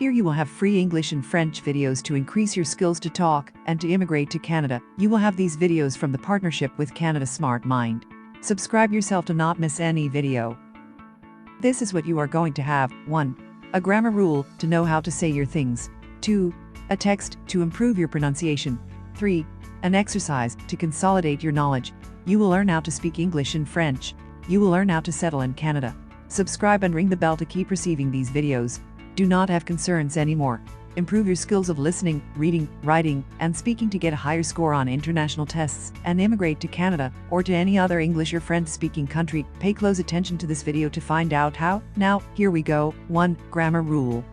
Here you will have free English and French videos to increase your skills to talk and to immigrate to Canada. You will have these videos from the partnership with Canada Smart Mind. Subscribe yourself to not miss any video. This is what you are going to have. 1. A grammar rule to know how to say your things. 2. A text to improve your pronunciation. 3. An exercise to consolidate your knowledge. You will learn how to speak English and French. You will learn how to settle in Canada. Subscribe and ring the bell to keep receiving these videos. Do not have concerns anymore. Improve your skills of listening, reading, writing, and speaking to get a higher score on international tests and immigrate to Canada or to any other English or French-speaking country. Pay close attention to this video to find out how. Now, here we go. 1. Grammar rule.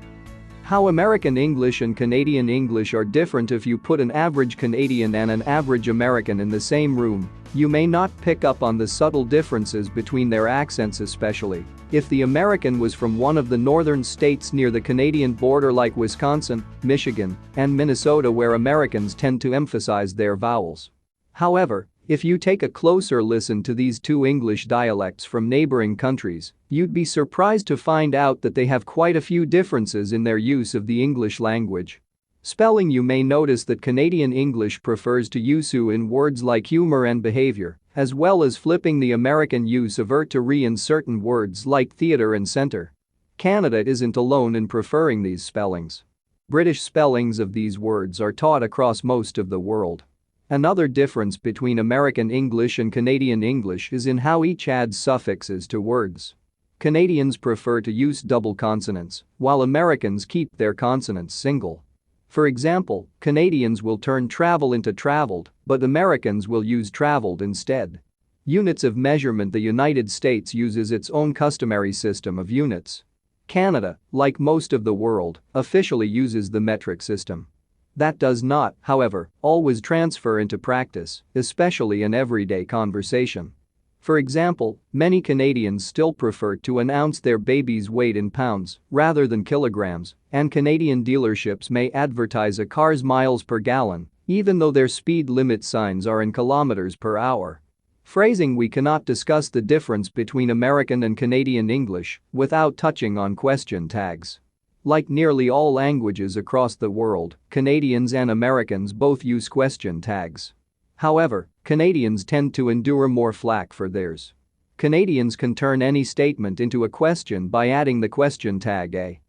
How American English and Canadian English are different. If you put an average Canadian and an average American in the same room, you may not pick up on the subtle differences between their accents, especially if the American was from one of the northern states near the Canadian border like Wisconsin, Michigan, and Minnesota, where Americans tend to emphasize their vowels. However, if you take a closer listen to these two English dialects from neighboring countries, you'd be surprised to find out that they have quite a few differences in their use of the English language. Spelling. You may notice that Canadian English prefers to use "u" in words like humor and behavior, as well as flipping the American use of "er" to "re" in certain words like theater and center. Canada isn't alone in preferring these spellings. British spellings of these words are taught across most of the world. Another difference between American English and Canadian English is in how each adds suffixes to words. Canadians prefer to use double consonants, while Americans keep their consonants single. For example, Canadians will turn travel into traveled, but Americans will use traveled instead. Units of measurement. The United States uses its own customary system of units. Canada, like most of the world, officially uses the metric system. That does not, however, always transfer into practice, especially in everyday conversation. For example, many Canadians still prefer to announce their baby's weight in pounds rather than kilograms, and Canadian dealerships may advertise a car's miles per gallon, even though their speed limit signs are in kilometers per hour. Phrasing. We cannot discuss the difference between American and Canadian English without touching on question tags. Like nearly all languages across the world, Canadians and Americans both use question tags. However, Canadians tend to endure more flack for theirs. Canadians can turn any statement into a question by adding the question tag "a."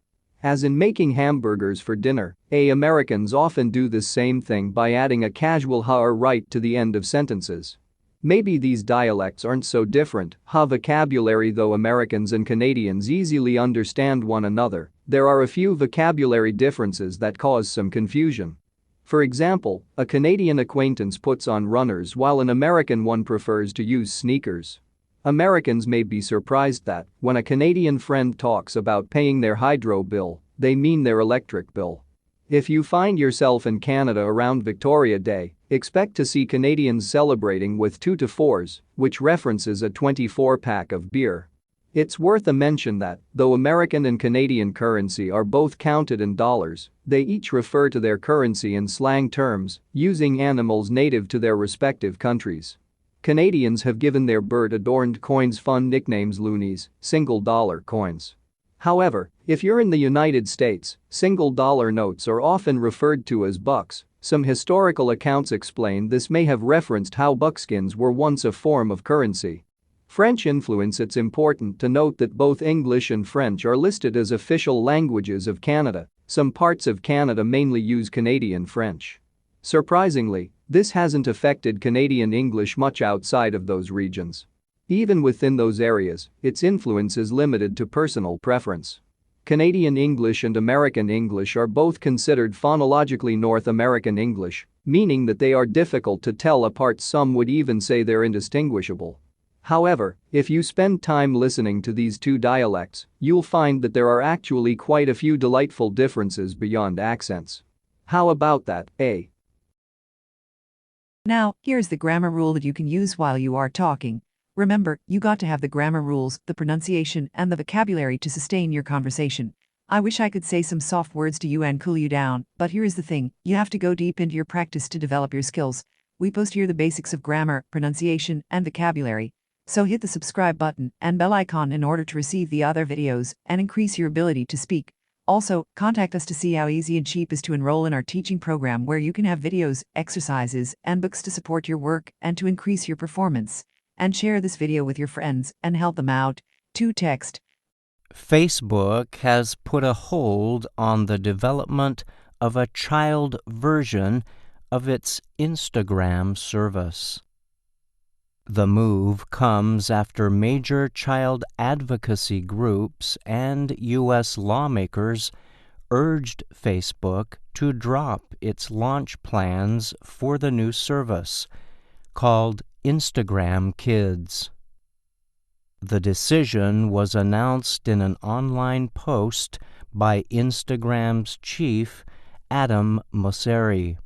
As in making hamburgers for dinner, Americans often do the same thing by adding a casual "ha" or "right" to the end of sentences. Maybe these dialects aren't so different. Vocabulary. Though Americans and Canadians easily understand one another, there are a few vocabulary differences that cause some confusion. For example, a Canadian acquaintance puts on runners while an American one prefers to use sneakers. Americans may be surprised that, when a Canadian friend talks about paying their hydro bill, they mean their electric bill. If you find yourself in Canada around Victoria Day, expect to see Canadians celebrating with 2 to 4s, which references a 24-pack of beer. It's worth a mention that, though American and Canadian currency are both counted in dollars, they each refer to their currency in slang terms, using animals native to their respective countries. Canadians have given their bird-adorned coins fun nicknames: loonies, single-dollar coins. However, if you're in the United States, single-dollar notes are often referred to as bucks. Some historical accounts explain this may have referenced how buckskins were once a form of currency. French influence. It's important to note that both English and French are listed as official languages of Canada. Some parts of Canada mainly use Canadian French. Surprisingly, this hasn't affected Canadian English much outside of those regions. Even within those areas, its influence is limited to personal preference. Canadian English and American English are both considered phonologically North American English, meaning that they are difficult to tell apart. Some would even say they're indistinguishable. However, if you spend time listening to these two dialects, you'll find that there are actually quite a few delightful differences beyond accents. How about that, eh? Now, here's the grammar rule that you can use while you are talking. Remember, you got to have the grammar rules, the pronunciation, and the vocabulary to sustain your conversation. I wish I could say some soft words to you and cool you down, but here is the thing, you have to go deep into your practice to develop your skills. We post here the basics of grammar, pronunciation, and vocabulary. So hit the subscribe button and bell icon in order to receive the other videos and increase your ability to speak. Also, contact us to see how easy and cheap it is to enroll in our teaching program, where you can have videos, exercises, and books to support your work and to increase your performance. And share this video with your friends and help them out. To text. Facebook has put a hold on the development of a child version of its Instagram service. The move comes after major child advocacy groups and U.S. lawmakers urged Facebook to drop its launch plans for the new service, called Instagram Kids. The decision was announced in an online post by Instagram's chief, Adam Mosseri.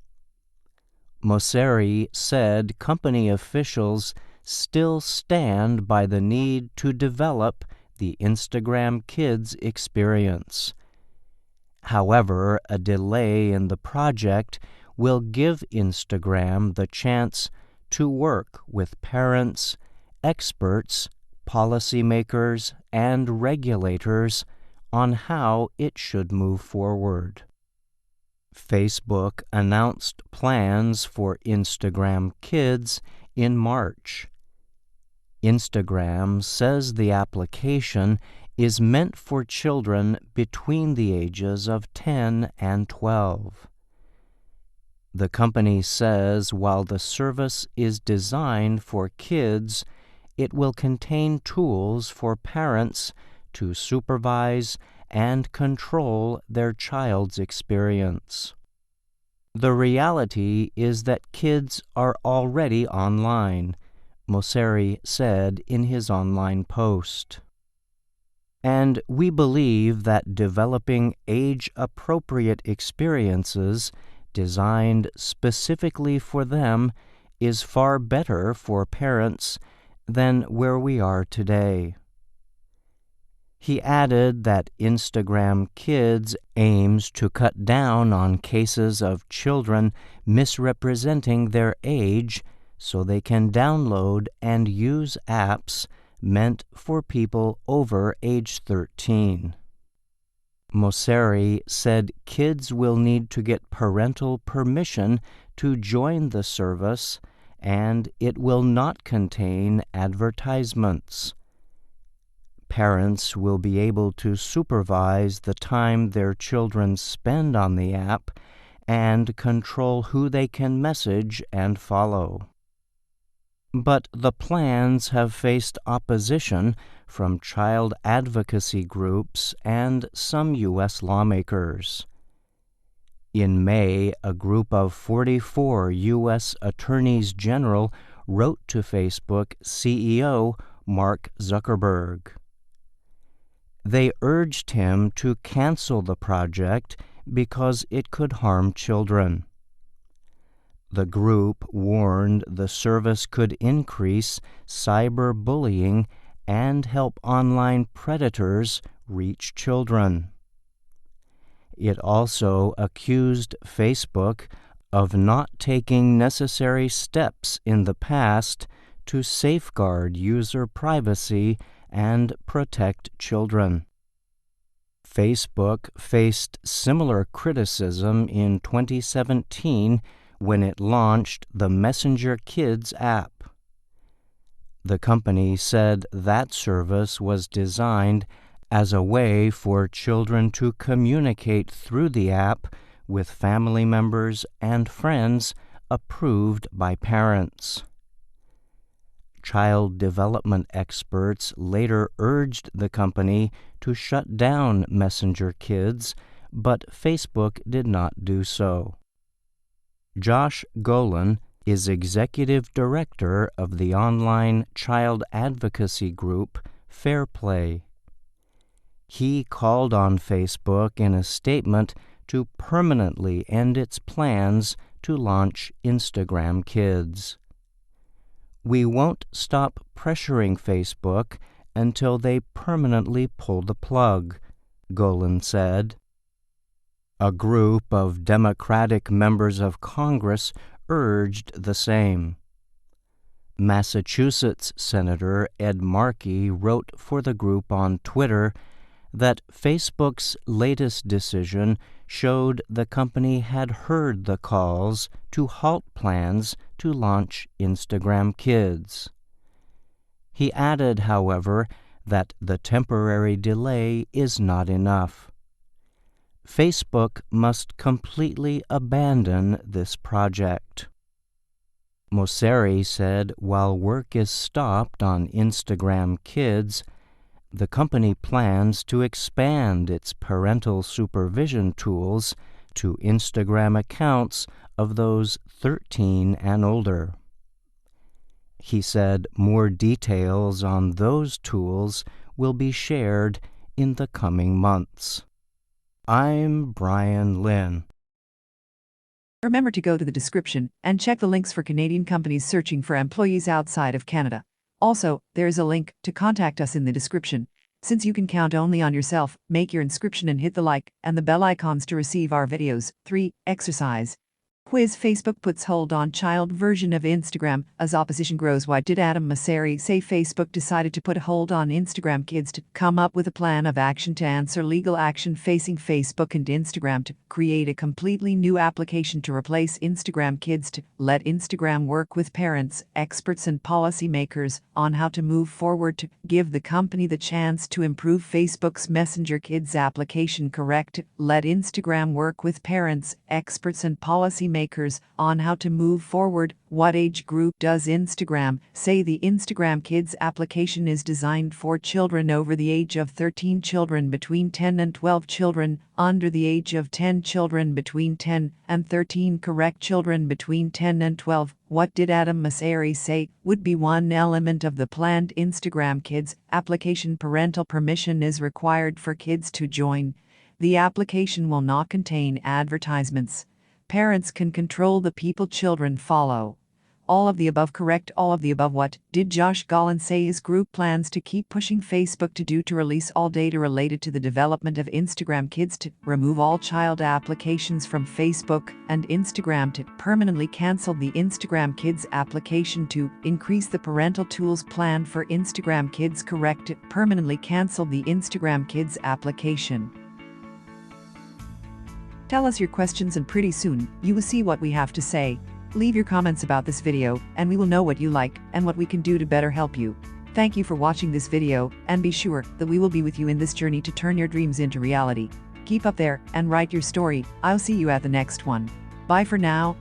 Mosseri said company officials still stand by the need to develop the Instagram Kids experience. However, a delay in the project will give Instagram the chance to work with parents, experts, policymakers, and regulators on how it should move forward. Facebook announced plans for Instagram Kids in March. Instagram says the application is meant for children between the ages of 10 and 12. The company says while the service is designed for kids, it will contain tools for parents to supervise and control their child's experience. The reality is that kids are already online, Mosseri said in his online post. And we believe that developing age-appropriate experiences designed specifically for them is far better for parents than where we are today. He added that Instagram Kids aims to cut down on cases of children misrepresenting their age so they can download and use apps meant for people over age 13. Mosseri said kids will need to get parental permission to join the service, and it will not contain advertisements. Parents will be able to supervise the time their children spend on the app and control who they can message and follow. But the plans have faced opposition from child advocacy groups and some U.S. lawmakers. In May, a group of 44 U.S. attorneys general wrote to Facebook CEO Mark Zuckerberg. They urged him to cancel the project because it could harm children. The group warned the service could increase cyberbullying and help online predators reach children. It also accused Facebook of not taking necessary steps in the past to safeguard user privacy and protect children. Facebook faced similar criticism in 2017 when it launched the Messenger Kids app. The company said that service was designed as a way for children to communicate through the app with family members and friends approved by parents. Child development experts later urged the company to shut down Messenger Kids, but Facebook did not do so. Josh Golan is executive director of the online child advocacy group Fair Play. He called on Facebook in a statement to permanently end its plans to launch Instagram Kids. "We won't stop pressuring Facebook until they permanently pull the plug," Golan said. A group of Democratic members of Congress urged the same. Massachusetts Senator Ed Markey wrote for the group on Twitter that Facebook's latest decision showed the company had heard the calls to halt plans to launch Instagram Kids. He added, however, that the temporary delay is not enough. Facebook must completely abandon this project. Mosseri said while work is stopped on Instagram Kids, the company plans to expand its parental supervision tools to Instagram accounts of those 13 and older. He said more details on those tools will be shared in the coming months. I'm Brian Lynn. Remember to go to the description and check the links for Canadian companies searching for employees outside of Canada. Also, there is a link to contact us in the description. Since you can count only on yourself, make your inscription and hit the like and the bell icons to receive our videos. 3. Exercise. Quiz. Facebook puts hold on child version of Instagram as opposition grows. Why did Adam Mosseri say Facebook decided to put a hold on Instagram Kids? To come up with a plan of action to answer legal action facing Facebook and Instagram, to create a completely new application to replace Instagram Kids, to let Instagram work with parents, experts and policymakers on how to move forward, to give the company the chance to improve Facebook's Messenger Kids application. Correct. Let Instagram work with parents, experts and policymakers on how to move forward. What age group does Instagram say the Instagram Kids application is designed for? Children over the age of 13, children between 10 and 12, children under the age of 10, children between 10 and 13. Correct. Children between 10 and 12. What did Adam Mosseri say would be one element of the planned Instagram Kids application? Parental permission is required for kids to join. The application will not contain advertisements. Parents can control the people children follow. All of the above. Correct. All of the above. What did Josh Gollan say his group plans to keep pushing Facebook to do? To release all data related to the development of Instagram Kids, to remove all child applications from Facebook and Instagram, to permanently cancel the Instagram Kids application, to increase the parental tools plan for Instagram Kids. Correct. To permanently cancel the Instagram Kids application. Tell us your questions and pretty soon you will see what we have to say. Leave your comments about this video and we will know what you like and what we can do to better help you. Thank you for watching this video, and be sure that we will be with you in this journey to turn your dreams into reality. Keep up there and write your story. I'll see you at the next one. Bye for now.